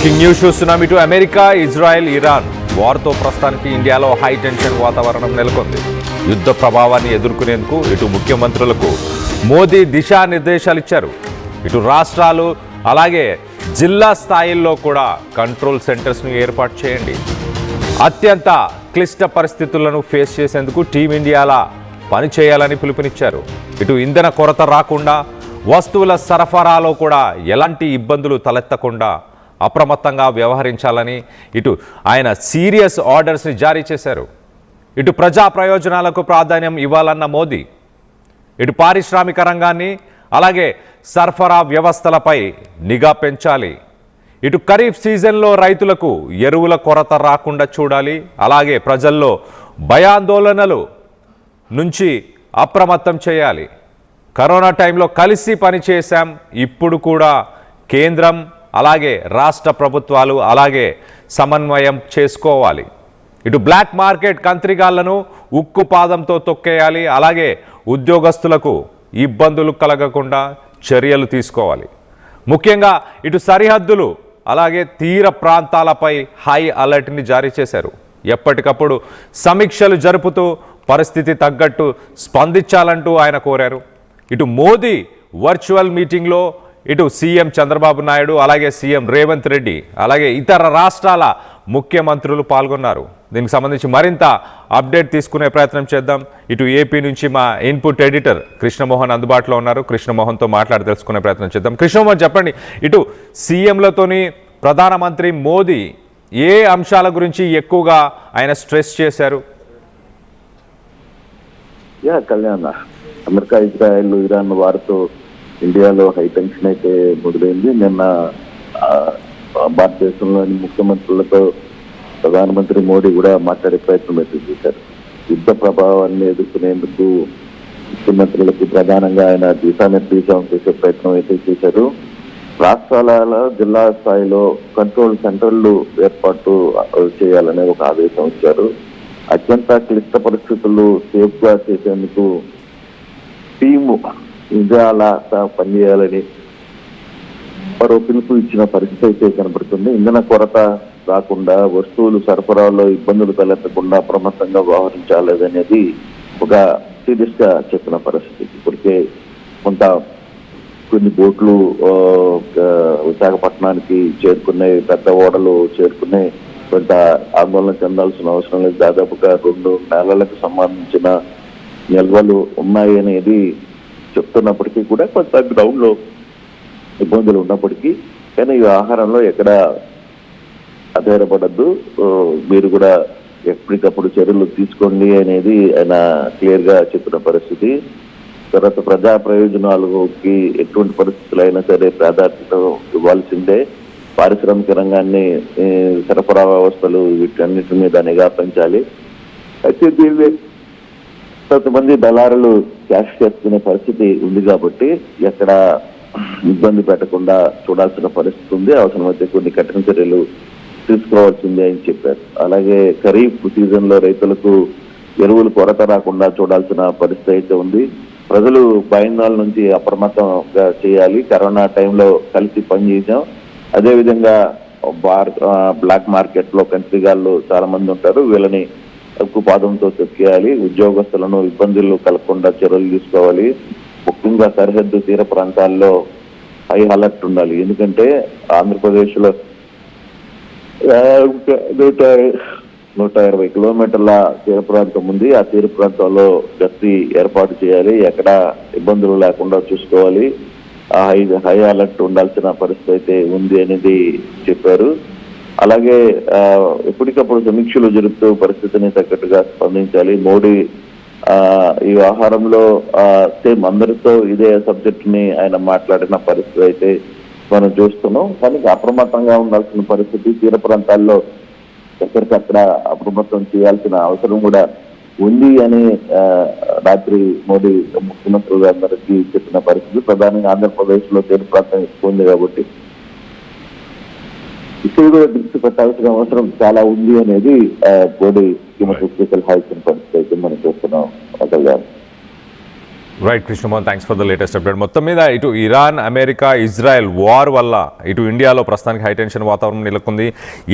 Breaking news చూస్తున్నాం. ఇటు America, Israel, Iran వార్తో ప్రస్తుతానికి ఇండియాలో హై టెన్షన్ వాతావరణం నెలకొంది. యుద్ధ ప్రభావాన్ని ఎదుర్కొనేందుకు ఇటు ముఖ్యమంత్రులకు మోదీ దిశానిర్దేశాలు ఇచ్చారు. ఇటు రాష్ట్రాలు అలాగే జిల్లా స్థాయిల్లో కూడా కంట్రోల్ సెంటర్స్ను ఏర్పాటు చేయండి. అత్యంత క్లిష్ట పరిస్థితులను ఫేస్ చేసేందుకు టీమిండియాలా పనిచేయాలని పిలుపునిచ్చారు. ఇటు ఇంధన కొరత రాకుండా, వస్తువుల సరఫరాలో కూడా ఎలాంటి ఇబ్బందులు తలెత్తకుండా అప్రమత్తంగా వ్యవహరించాలని ఇటు ఆయన సీరియస్ ఆర్డర్స్ని జారీ చేశారు. ఇటు ప్రజా ప్రయోజనాలకు ప్రాధాన్యం ఇవ్వాలన్న మోదీ ఇటు పారిశ్రామిక రంగాన్ని అలాగే సరఫరా వ్యవస్థలపై నిఘా పెంచాలి. ఇటు ఖరీఫ్ సీజన్లో రైతులకు ఎరువుల కొరత రాకుండా చూడాలి. అలాగే ప్రజల్లో భయాందోళనలు నుంచి అప్రమత్తం చేయాలి. కరోనా టైంలో కలిసి పనిచేశాం, ఇప్పుడు కూడా కేంద్రం అలాగే రాష్ట్ర ప్రభుత్వాలు అలాగే సమన్వయం చేసుకోవాలి. ఇటు బ్లాక్ మార్కెట్ కంత్రిగాళ్లను ఉక్కు పాదంతో తొక్కేయాలి. అలాగే ఉద్యోగస్తులకు ఇబ్బందులు కలగకుండా చర్యలు తీసుకోవాలి. ముఖ్యంగా ఇటు సరిహద్దులు అలాగే తీర ప్రాంతాలపై హై అలర్ట్ని జారీ చేశారు. ఎప్పటికప్పుడు సమీక్షలు జరుపుతూ పరిస్థితి తగ్గట్టు స్పందించాలంటూ ఆయన కోరారు. ఇటు మోదీ వర్చువల్ మీటింగ్లో ఇటు సీఎం చంద్రబాబు నాయుడు అలాగే సీఎం రేవంత్ రెడ్డి అలాగే ఇతర రాష్ట్రాల ముఖ్యమంత్రులు పాల్గొన్నారు. దీనికి సంబంధించి మరింత అప్డేట్ తీసుకునే ప్రయత్నం చేద్దాం. ఇటు ఏపీ నుంచి మా ఇన్పుట్ ఎడిటర్ కృష్ణమోహన్ అందుబాటులో ఉన్నారు. కృష్ణమోహన్తో మాట్లాడి తెలుసుకునే ప్రయత్నం చేద్దాం. కృష్ణమోహన్, చెప్పండి, ఇటు సీఎంలతోని ప్రధానమంత్రి మోదీ ఏ అంశాల గురించి ఎక్కువగా ఆయన స్ట్రెస్ చేశారు? కళ్యాణ్, అమెరికా, ఇజ్రాయెల్, ఇరాన్ వారితో ఇండియాలో హై టెన్షన్ అయితే మొదలైంది. నిన్న భారతదేశంలోని ముఖ్యమంత్రులతో ప్రధానమంత్రి మోడీ కూడా మాట్లాడే ప్రయత్నం అయితే చేశారు. యుద్ధ ప్రభావాన్ని ఎదుర్కొనేందుకు ముఖ్యమంత్రులకు ప్రధానంగా ఆయన దిశానిర్దేశం చేసే ప్రయత్నం అయితే చేశారు. రాష్ట్రాల జిల్లా స్థాయిలో కంట్రోల్ సెంటర్లు ఏర్పాటు చేయాలనే ఒక ఆదేశం ఇచ్చారు. అత్యంత క్లిష్ట పరిస్థితులు సేఫ్ గా చేసేందుకు టీము ఇండియాలా పనిచేయాలని మరో పిలుపు ఇచ్చిన పరిస్థితి అయితే కనబడుతుంది. ఇంధన కొరత రాకుండా, వస్తువులు సరఫరాలో ఇబ్బందులు తలెత్తకుండా అప్రమత్తంగా వ్యవహరించాలనేది ఒక సీరియస్ గా చెప్పిన పరిస్థితి. ఇప్పటికే కొన్ని బోట్లు విశాఖపట్నానికి చేరుకున్నాయి, పెద్ద ఓడలు చేరుకున్నాయి. కొంత ఆందోళన చెందాల్సిన అవసరం లేదు. దాదాపుగా 2 నెలలకు సంబంధించిన నిల్వలు ఉన్నాయి అనేది చెప్తున్నప్పటికీ కూడా కొంత గ్రౌండ్ లో ఇబ్బందులు ఉన్నప్పటికీ కానీ ఈ ఆహారంలో ఎక్కడ అధైర్యపడద్దు, మీరు కూడా ఎప్పటికప్పుడు చర్యలు తీసుకోండి అనేది ఆయన క్లియర్ గా చెప్పిన పరిస్థితి. తర్వాత ప్రజా ప్రయోజనాలకి ఎటువంటి పరిస్థితులు అయినా సరే ప్రాధాన్యత ఇవ్వాల్సిందే. పారిశ్రామిక రంగాన్ని, సరఫరా వ్యవస్థలు వీటన్నిటి మీద నిఘా పెంచాలి. అయితే దీన్ని కొంతమంది దళారులు క్యాష్ చేసుకునే పరిస్థితి ఉంది కాబట్టి ఎక్కడ ఇబ్బంది పెట్టకుండా చూడాల్సిన పరిస్థితి ఉంది. అవసరమైతే కొన్ని కఠిన చర్యలు తీసుకోవాల్సిందే అని చెప్పారు. అలాగే ఖరీఫ్ సీజన్ లో రైతులకు ఎరువులు కొరత రాకుండా చూడాల్సిన పరిస్థితి అయితే ఉంది. ప్రజలు భయాందోళన నుంచి అప్రమత్తంగా చేయాలి. కరోనా టైంలో కలిసి పనిచేసాం. అదేవిధంగా బ్లాక్ మార్కెట్ లో కంట్రీగాళ్ళు చాలా మంది ఉంటారు, వీళ్ళని ఉక్కు పాదంతో తొక్కేయాలి. ఉద్యోగస్తులను ఇబ్బందులు కలగకుండా చర్యలు తీసుకోవాలి. ముఖ్యంగా సరిహద్దు తీర ప్రాంతాల్లో హై అలర్ట్ ఉండాలి. ఎందుకంటే ఆంధ్రప్రదేశ్ లో 120 కిలోమీటర్ల తీర ప్రాంతం ఉంది. ఆ తీర ప్రాంతంలో గస్తీ ఏర్పాటు చేయాలి. ఎక్కడ ఇబ్బందులు లేకుండా చూసుకోవాలి. హై అలర్ట్ ఉండాల్సిన పరిస్థితి అయితే ఉంది అనేది చెప్పారు. అలాగే ఎప్పటికప్పుడు సమీక్షలు జరుపుతూ పరిస్థితిని తగ్గట్టుగా స్పందించాలి. మోడీ ఈ వ్యవహారంలో సేమ్ అందరితో ఇదే సబ్జెక్ట్ ని ఆయన మాట్లాడిన పరిస్థితి అయితే మనం చూస్తున్నాం. కానీ అప్రమత్తంగా ఉండాల్సిన పరిస్థితి, తీర ప్రాంతాల్లో ఎక్కడికక్కడ అప్రమత్తం చేయాల్సిన అవసరం కూడా ఉంది అని రాత్రి మోడీ ముఖ్యమంత్రులందరికీ చెప్పిన పరిస్థితి. ప్రధానంగా ఆంధ్రప్రదేశ్ లో తీర ప్రాంతం ఎక్కువ ఉంది కాబట్టి ఇక్కడ కూడా దృష్టి పెట్టాల్సిన అవసరం చాలా ఉంది అనేది మోడీ ముఖ్యమంత్రి సలహా ఇచ్చిన పరిస్థితి అయితే మనం చూస్తున్నాం. Right Krishnamohan, thanks for the latest update. మొత్తం మీద ఇటు ఇరాన్, అమెరికా, ఇజ్రాయెల్ వార్ వల్ల ఇటు ఇండియాలో ప్రస్తుతానికి హైటెన్షన్ వాతావరణం నెలకొంది.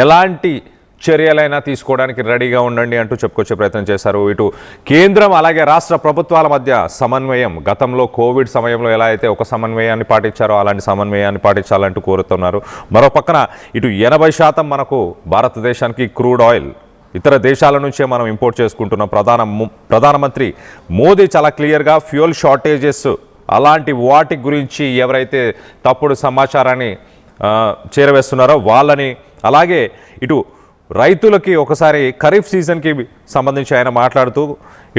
ఎలాంటి చర్యలైనా తీసుకోవడానికి రెడీగా ఉండండి అంటూ చెప్పుకొచ్చే ప్రయత్నం చేశారు. ఇటు కేంద్రం అలాగే రాష్ట్ర ప్రభుత్వాల మధ్య సమన్వయం, గతంలో కోవిడ్ సమయంలో ఎలా అయితే ఒక సమన్వయాన్ని పాటించారో అలాంటి సమన్వయాన్ని పాటించాలంటూ కోరుతున్నారు. మరో పక్కన ఇటు 80% మనకు భారతదేశానికి క్రూడ్ ఆయిల్ ఇతర దేశాల నుంచే మనం ఇంపోర్ట్ చేసుకుంటున్న ప్రధానమంత్రి మోదీ చాలా క్లియర్గా ఫ్యూయల్ షార్టేజెస్ అలాంటి వాటి గురించి ఎవరైతే తప్పుడు సమాచారాన్ని చేరవేస్తున్నారో వాళ్ళని, అలాగే ఇటు రైతులకి ఒకసారి ఖరీఫ్ సీజన్కి సంబంధించి ఆయన మాట్లాడుతూ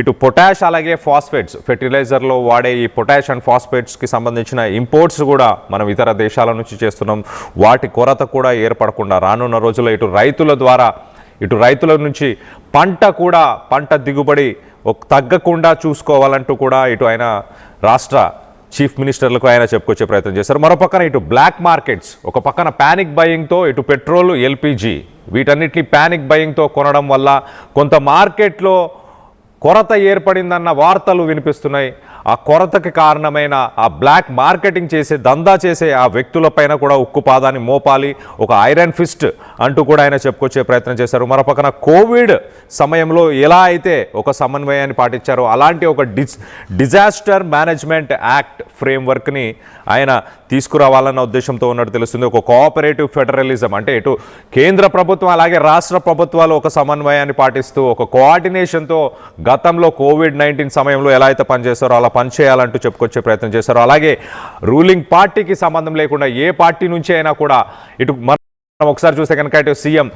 ఇటు పొటాష్ అలాగే ఫాస్ఫేట్స్, ఫెర్టిలైజర్లో వాడే ఈ పొటాష్ అండ్ ఫాస్ఫేట్స్కి సంబంధించిన ఇంపోర్ట్స్ కూడా మనం ఇతర దేశాల నుంచి చేస్తున్నాం. వాటి కొరత కూడా ఏర్పడకుండా రానున్న రోజుల్లో ఇటు రైతుల ద్వారా, ఇటు రైతుల నుంచి పంట దిగుబడి తగ్గకుండా చూసుకోవాలంటూ కూడా ఇటు ఆయన రాష్ట్ర చీఫ్ మినిస్టర్లకు ఆయన చెప్పుకొచ్చే ప్రయత్నం చేశారు. మరో పక్కన ఇటు బ్లాక్ మార్కెట్స్, ఒక పక్కన ప్యానిక్ బయింగ్తో ఇటు పెట్రోల్, ఎల్పిజి వీటన్నిటిని ప్యానిక్ బయింగ్తో కొనడం వల్ల కొంత మార్కెట్లో కొరత ఏర్పడిందన్న వార్తలు వినిపిస్తున్నాయి. ఆ కొరతకి కారణమైన ఆ బ్లాక్ మార్కెటింగ్ చేసే, దందా చేసే ఆ వ్యక్తులపైన కూడా ఉక్కు పాదాన్ని మోపాలి, ఒక ఐరన్ ఫిస్ట్ అంటూ కూడా ఆయన చెప్పుకొచ్చే ప్రయత్నం చేశారు. మరోపక్కన కోవిడ్ సమయంలో ఎలా అయితే ఒక సమన్వయాన్ని పాటించారో అలాంటి ఒక డిజాస్టర్ మేనేజ్మెంట్ యాక్ట్ ఫ్రేమ్వర్క్ని ఆయన తీసుకురావాలన్న ఉద్దేశంతో ఉన్నట్టు తెలుస్తుంది. ఒక కోఆపరేటివ్ ఫెడరలిజం అంటే ఇటు కేంద్ర ప్రభుత్వం అలాగే రాష్ట్ర ప్రభుత్వాలు ఒక సమన్వయాన్ని పాటిస్తూ ఒక కోఆర్డినేషన్తో గతంలో కోవిడ్-19 సమయంలో ఎలా అయితే పనిచేస్తారో అలా పనిచేయాలంటూ చెప్పుకొచ్చే ప్రయత్నం చేశారు. అలాగే రూలింగ్ పార్టీకి సంబంధం లేకుండా ఏ పార్టీ నుంచి అయినా కూడా ఇటు మనం ఒకసారి చూస్తే కనుక ఇటు సీఎం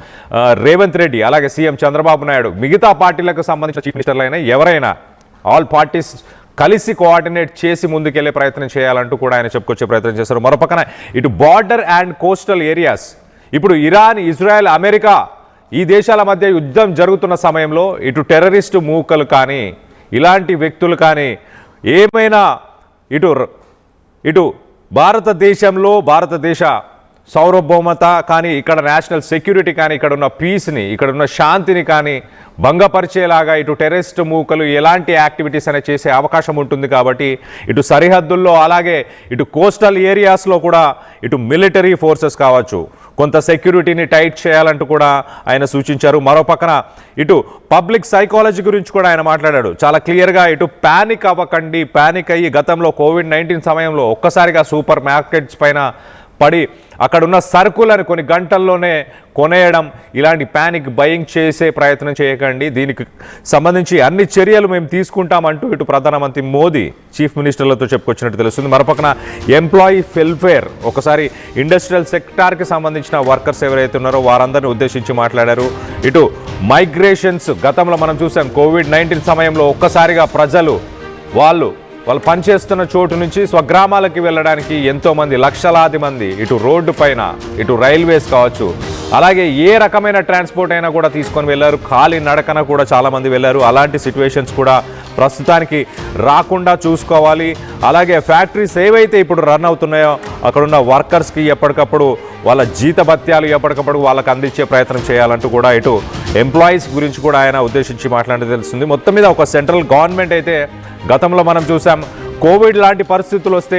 రేవంత్ రెడ్డి అలాగే సీఎం చంద్రబాబు నాయుడు, మిగతా పార్టీలకు సంబంధించిన చీఫ్ మినిస్టర్లు అయినా ఎవరైనా ఆల్ పార్టీస్ కలిసి కోఆర్డినేట్ చేసి ముందుకెళ్లే ప్రయత్నం చేయాలంటూ కూడా ఆయన చెప్పుకొచ్చే ప్రయత్నం చేశారు. మరోపక్కన ఇటు బార్డర్ అండ్ కోస్టల్ ఏరియాస్, ఇప్పుడు ఇరాన్, ఇజ్రాయెల్, అమెరికా ఈ దేశాల మధ్య యుద్ధం జరుగుతున్న సమయంలో ఇటు టెర్రరిస్టు మూకలు కానీ ఇలాంటి వ్యక్తులు కానీ ఏమైనా ఇటు భారతదేశంలో భారతదేశ సార్వభౌమత కానీ ఇక్కడ నేషనల్ సెక్యూరిటీ కానీ ఇక్కడ ఉన్న పీస్ని, ఇక్కడ ఉన్న శాంతిని కానీ భంగపరిచేలాగా ఇటు టెర్రరిస్ట్ మూకలు ఎలాంటి యాక్టివిటీస్ అనేది చేసే అవకాశం ఉంటుంది. కాబట్టి ఇటు సరిహద్దుల్లో అలాగే ఇటు కోస్టల్ ఏరియాస్లో కూడా ఇటు మిలిటరీ ఫోర్సెస్ కావచ్చు కొంత సెక్యూరిటీని టైట్ చేయాలంటూ కూడా ఆయన సూచించారు. మరో పక్కన ఇటు పబ్లిక్ సైకాలజీ గురించి కూడా ఆయన మాట్లాడాడు. చాలా క్లియర్గా ఇటు ప్యానిక్ అవ్వకండి, ప్యానిక్ అయ్యి గతంలో కోవిడ్-19 సమయంలో ఒక్కసారిగా సూపర్ మార్కెట్స్ పైన పడి అక్కడున్న సరుకులను కొన్ని గంటల్లోనే కొనేయడం, ఇలాంటి ప్యానిక్ బయింగ్ చేసే ప్రయత్నం చేయకండి, దీనికి సంబంధించి అన్ని చర్యలు మేము తీసుకుంటామంటూ ఇటు ప్రధానమంత్రి మోదీ చీఫ్ మినిస్టర్లతో చెప్పుకొచ్చినట్టు తెలుస్తుంది. మరోపక్కన ఎంప్లాయీ వెల్ఫేర్, ఒకసారి ఇండస్ట్రియల్ సెక్టార్కి సంబంధించిన వర్కర్స్ ఎవరైతే ఉన్నారో వారందరినీ ఉద్దేశించి మాట్లాడారు. ఇటు మైగ్రేషన్స్, గతంలో మనం చూసాం కోవిడ్-19 సమయంలో ఒక్కసారిగా ప్రజలు వాళ్ళు పనిచేస్తున్న చోటు నుంచి స్వగ్రామాలకి వెళ్ళడానికి ఎంతోమంది, లక్షలాది మంది ఇటు రోడ్డు పైన ఇటు రైల్వేస్ కావచ్చు అలాగే ఏ రకమైన ట్రాన్స్పోర్ట్ అయినా కూడా తీసుకొని వెళ్ళారు, ఖాళీ నడకన కూడా చాలామంది వెళ్ళారు. అలాంటి సిచ్యువేషన్స్ కూడా ప్రస్తుతానికి రాకుండా చూసుకోవాలి. అలాగే ఫ్యాక్టరీస్ ఏవైతే ఇప్పుడు రన్ అవుతున్నాయో అక్కడున్న వర్కర్స్కి ఎప్పటికప్పుడు వాళ్ళ జీతభత్యాలు ఎప్పటికప్పుడు వాళ్ళకి అందించే ప్రయత్నం చేయాలంటూ కూడా ఇటు ఎంప్లాయీస్ గురించి కూడా ఆయన ఉద్దేశించి మాట్లాడేది తెలుస్తుంది. మొత్తం మీద ఒక సెంట్రల్ గవర్నమెంట్ అయితే గతంలో మనం చూసాం కోవిడ్ లాంటి పరిస్థితులు వస్తే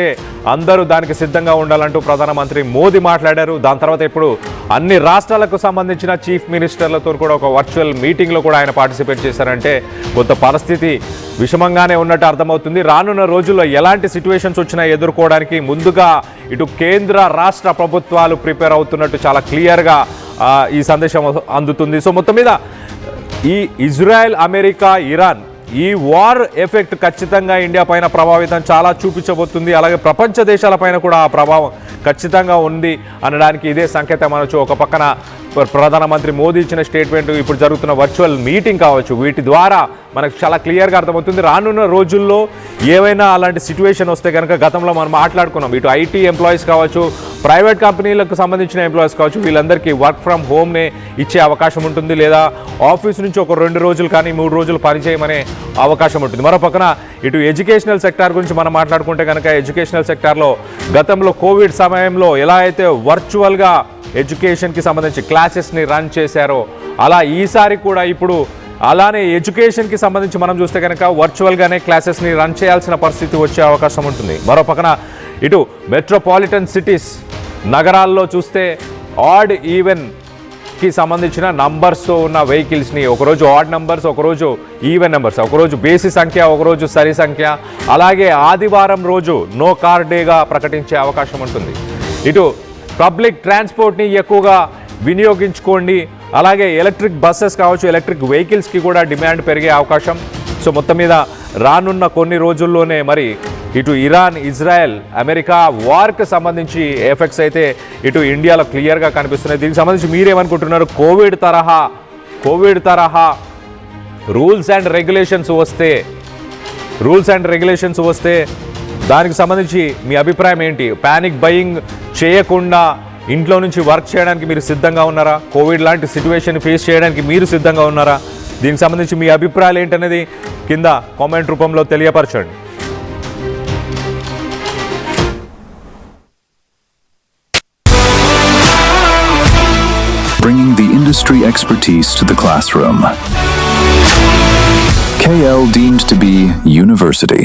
అందరూ దానికి సిద్ధంగా ఉండాలంటూ ప్రధానమంత్రి మోదీ మాట్లాడారు. దాని తర్వాత ఇప్పుడు అన్ని రాష్ట్రాలకు సంబంధించిన చీఫ్ మినిస్టర్లతో కూడా ఒక వర్చువల్ మీటింగ్లో కూడా ఆయన పార్టిసిపేట్ చేశారంటే కొంత పరిస్థితి విషమంగానే ఉన్నట్టు అర్థమవుతుంది. రానున్న రోజుల్లో ఎలాంటి సిచ్యువేషన్స్ వచ్చినా ఎదుర్కోవడానికి ముందుగా ఇటు కేంద్ర రాష్ట్ర ప్రభుత్వాలు ప్రిపేర్ అవుతున్నట్టు చాలా క్లియర్గా ఈ సందేశం అందుతుంది. సో మొత్తం మీద ఈ ఇజ్రాయెల్, అమెరికా, ఇరాన్ ఈ వార్ ఎఫెక్ట్ ఖచ్చితంగా ఇండియా పైన ప్రభావితం చాలా చూపించబోతుంది. అలాగే ప్రపంచ దేశాలపైన కూడా ఆ ప్రభావం ఖచ్చితంగా ఉంది అనడానికి ఇదే సంకేతం అనొచ్చు. ఒక పక్కన ప్రధానమంత్రి మోదీ ఇచ్చిన స్టేట్మెంట్, ఇప్పుడు జరుగుతున్న వర్చువల్ మీటింగ్ కావచ్చు, వీటి ద్వారా మనకు చాలా క్లియర్గా అర్థమవుతుంది. రానున్న రోజుల్లో ఏవైనా అలాంటి సిచ్యువేషన్ వస్తే కనుక గతంలో మనం మాట్లాడుకున్నాం, ఇటు ఐటీ ఎంప్లాయీస్ కావచ్చు, ప్రైవేట్ కంపెనీలకు సంబంధించిన ఎంప్లాయీస్ కావచ్చు, వీళ్ళందరికీ వర్క్ ఫ్రమ్ హోమ్నే ఇచ్చే అవకాశం ఉంటుంది, లేదా ఆఫీస్ నుంచి ఒక 2 రోజులు కానీ 3 రోజులు పనిచేయమనే అవకాశం ఉంటుంది. మరో పక్కన ఇటు ఎడ్యుకేషనల్ సెక్టార్ గురించి మనం మాట్లాడుకుంటే కనుక ఎడ్యుకేషనల్ సెక్టార్లో గతంలో కోవిడ్ సమయంలో ఎలా అయితే వర్చువల్గా ఎడ్యుకేషన్కి సంబంధించి క్లాసెస్ని రన్ చేశారో అలా ఈసారి కూడా ఇప్పుడు అలానే ఎడ్యుకేషన్కి సంబంధించి మనం చూస్తే కనుక వర్చువల్గానే క్లాసెస్ని రన్ చేయాల్సిన పరిస్థితి వచ్చే అవకాశం ఉంటుంది. మరో పక్కన ఇటు మెట్రోపాలిటన్ సిటీస్ నగరాల్లో చూస్తే ఆడ్ ఈవెన్కి సంబంధించిన నంబర్స్తో ఉన్న వెహికల్స్ని ఒకరోజు ఆడ్ నెంబర్స్, ఒకరోజు ఈవెన్ నెంబర్స్, ఒకరోజు బేసి సంఖ్య, ఒకరోజు సరి సంఖ్య, అలాగే ఆదివారం రోజు నో కార్ డేగా ప్రకటించే అవకాశం ఉంటుంది. ఇటు పబ్లిక్ ట్రాన్స్పోర్ట్ని ఎక్కువగా వినియోగించుకోండి, అలాగే ఎలక్ట్రిక్ బస్సెస్ కావచ్చు, ఎలక్ట్రిక్ వెహికల్స్కి కూడా డిమాండ్ పెరిగే అవకాశం. సో మొత్తం మీద రానున్న కొన్ని రోజుల్లోనే మరి ఇటు ఇరాన్, ఇజ్రాయెల్, అమెరికా వార్కి సంబంధించి ఎఫెక్ట్స్ అయితే ఇటు ఇండియాలో క్లియర్గా కనిపిస్తున్నాయి. దీనికి సంబంధించి మీరేమనుకుంటున్నారు? కోవిడ్ తరహా రూల్స్ అండ్ రెగ్యులేషన్స్ వస్తే దానికి సంబంధించి మీ అభిప్రాయం ఏంటి? ప్యానిక్ బయింగ్ చేయకుండా ఇంట్లో నుంచి వర్క్ చేయడానికి మీరు సిద్ధంగా ఉన్నారా? కోవిడ్ లాంటి సిచ్యువేషన్ ఫేస్ చేయడానికి మీరు సిద్ధంగా ఉన్నారా? దీనికి సంబంధించి మీ అభిప్రాయాలు ఏంటనేది కింద కామెంట్ రూపంలో తెలియపరచండి. Bringing the industry expertise to the classroom. KL deemed to be university.